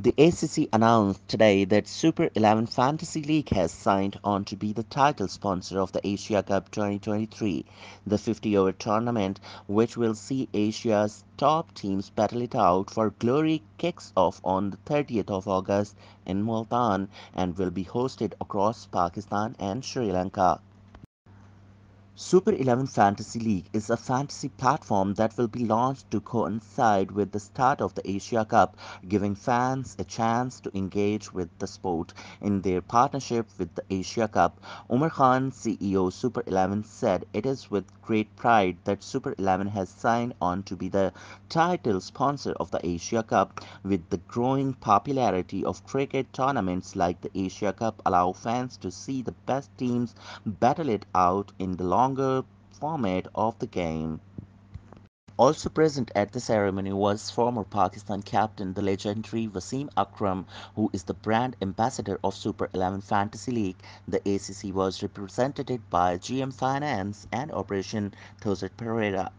The ACC announced today that Super 11 Fantasy League has signed on to be the title sponsor of the Asia Cup 2023, the 50-over tournament, which will see Asia's top teams battle it out for glory, kicks off on the 30th of August in Multan and will be hosted across Pakistan and Sri Lanka. Super 11 Fantasy League is a fantasy platform that will be launched to coincide with the start of the Asia Cup, giving fans a chance to engage with the sport. In their partnership with the Asia Cup, Umar Khan, CEO Super 11, said it is with great pride that Super 11 has signed on to be the title sponsor of the Asia Cup. With the growing popularity of cricket, tournaments like the Asia Cup allow fans to see the best teams battle it out in the longer format of the game. Also present at the ceremony was former Pakistan captain, the legendary Wasim Akram, who is the brand ambassador of Super 11 Fantasy League. The ACC was represented by GM Finance and Operation Thusith Perera.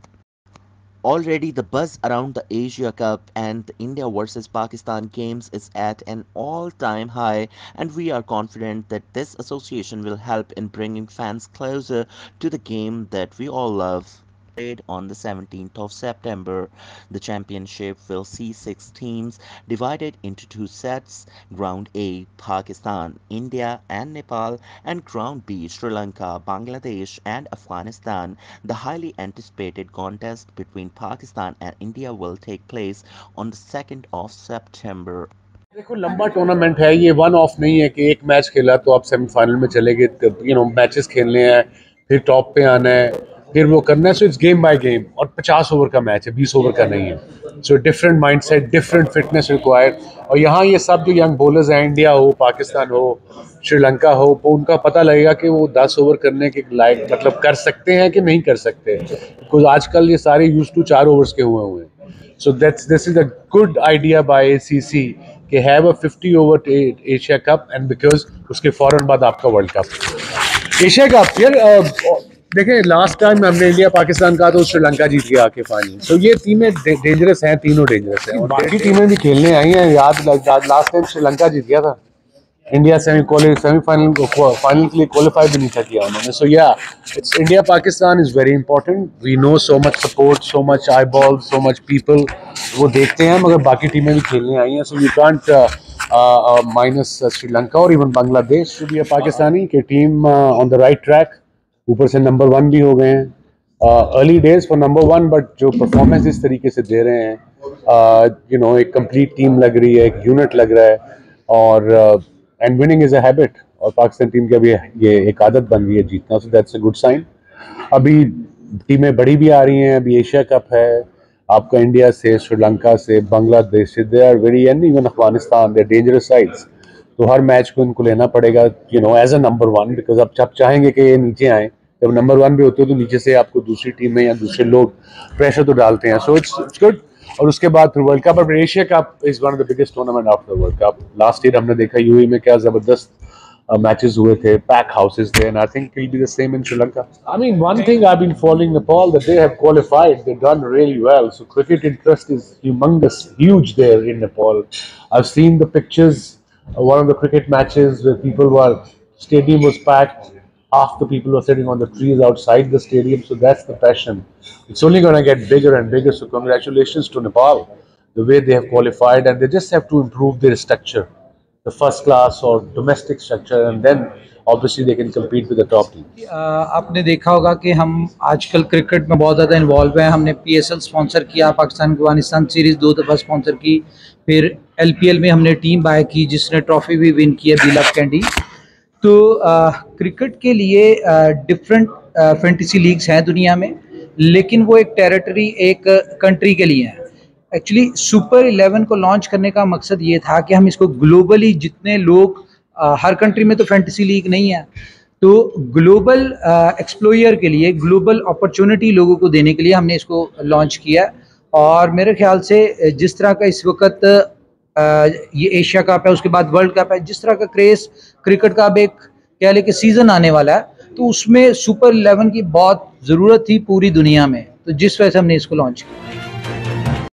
Already the buzz around the Asia Cup and the India versus Pakistan games is at an all-time high, and we are confident that this association will help in bringing fans closer to the game that we all love. Played on the 17th of September. The championship will see six teams divided into two sets: Ground A, Pakistan, India, and Nepal, and Ground B, Sri Lanka, Bangladesh, and Afghanistan. The highly anticipated contest between Pakistan and India will take place on the 2nd of September. देखो लंबा tournament है ये, one of नहीं है कि एक match खेला तो आप सेमीफाइनल में चले गए। मैचेस खेलने हैं, फिर टॉप पे आना है, फिर वो करना है। So it's game by game, और 50 ओवर का मैच है, 20 ओवर का नहीं है। So different mindset, different fitness required. और यहाँ ये सब जो यंग बॉलर्स हैं, इंडिया हो, पाकिस्तान हो, श्रीलंका हो, वो उनका पता लगेगा कि वो 10 ओवर करने के लायक मतलब कर सकते हैं कि नहीं कर सकते। बिकॉज आजकल ये सारे यूज टू 4 ओवर्स के हुए हैं। So this is a good idea by ACC कि have a 50 over Asia cup, and because उसके फौरन बाद आपका वर्ल्ड कप। एशिया कप यार देखें, लास्ट टाइम हमने इंडिया पाकिस्तान का तो श्रीलंका जीत गया आके फाइनल। तो ये टीमें डेंजरस हैं, तीनों डेंजरस हैं, और बाकी टीमें भी खेलने आई हैं। याद लास्ट टाइम श्रीलंका जीत गया था, इंडिया सेमीफाइनल को, फाइनल के लिए क्वालिफाई भी नहीं था किया उन्होंने। So yeah it's India Pakistan is very important. We know so much support, so much eye ball, so much people, वो देखते हैं, मगर बाकी टीमें भी खेलने आई हैं। So you can't minus Sri Lanka और even Bangladesh to be a Pakistani के team on the right track. ऊपर से नंबर 1 भी हो गए हैं। Early days for number 1, but जो परफॉर्मेंस इस तरीके से दे रहे हैं, एक कंप्लीट टीम लग रही है, एक यूनिट लग रहा है, और and winning is a habit, और पाकिस्तान टीम की अभी ये एक आदत बन गई है जीतना। So that's a good sign. अभी टीमें बड़ी भी आ रही हैं, अभी एशिया कप है आपका, इंडिया से, श्रीलंका से, बांग्लादेश से, they are very, and even Afghanistan, they are dangerous sides. तो हर मैच को इनको लेना पड़ेगा एज अ नंबर 1, बिकॉज अब जब चाहेंगे कि ये नीचे आए, जब नंबर 1 भी होते हो तो नीचे से आपको दूसरी टीमें या दूसरे लोग प्रेशर तो डालते हैं। So it's good. और उसके बाद फिर वर्ल्ड कप, और Asia cup is one of the biggest tournament after world cup. Last year हमने देखा यूएई में क्या जबरदस्त matches हुए थे, पैक हाउसेस थे, and I think it'll be the same in Sri Lanka. I mean, one thing I've been following Nepal, that they have qualified, they've done really well. So cricket interest is humongous, huge there in Nepal. I've seen the pictures, one of the cricket matches where people were, stadium was packed, half the people were sitting on the trees outside the stadium. So that's the passion. It's only going to get bigger and bigger. So congratulations to Nepal, the way they have qualified, and they just have to improve their structure, the first class or domestic structure, and then obviously they can compete with the top team. आपने देखा होगा कि हम आजकल cricket में बहुत ज़्यादा involve हैं। हमने पीएसएल स्पॉन्सर किया, पाकिस्तान अफगानिस्तान सीरीज़ 2 दफ़ा स्पॉन्सर की, फिर एलपीएल में हमने टीम बाय की जिसने ट्रॉफी भी विन की है, बिलअप कैंडी। तो क्रिकेट के लिए डिफरेंट फैंटेसी लीग्स हैं दुनिया में, लेकिन वो एक टेरिटरी, एक कंट्री के लिए हैं। एक्चुअली सुपर 11 को लॉन्च करने का मकसद ये था कि हम इसको ग्लोबली, जितने लोग, हर कंट्री में तो फैंटेसी लीग नहीं है, तो ग्लोबल एक्सप्लोयर के लिए, ग्लोबल अपॉर्चुनिटी लोगों को देने के लिए हमने इसको लॉन्च किया। और मेरे ख्याल से जिस तरह का इस वक्त ये एशिया कप है, उसके बाद वर्ल्ड कप है, जिस तरह का क्रेज क्रिकेट का अब एक कह ले कि सीज़न आने वाला है, तो उसमें सुपर 11 की बहुत ज़रूरत थी पूरी दुनिया में, तो जिस वजह से हमने इसको लॉन्च किया।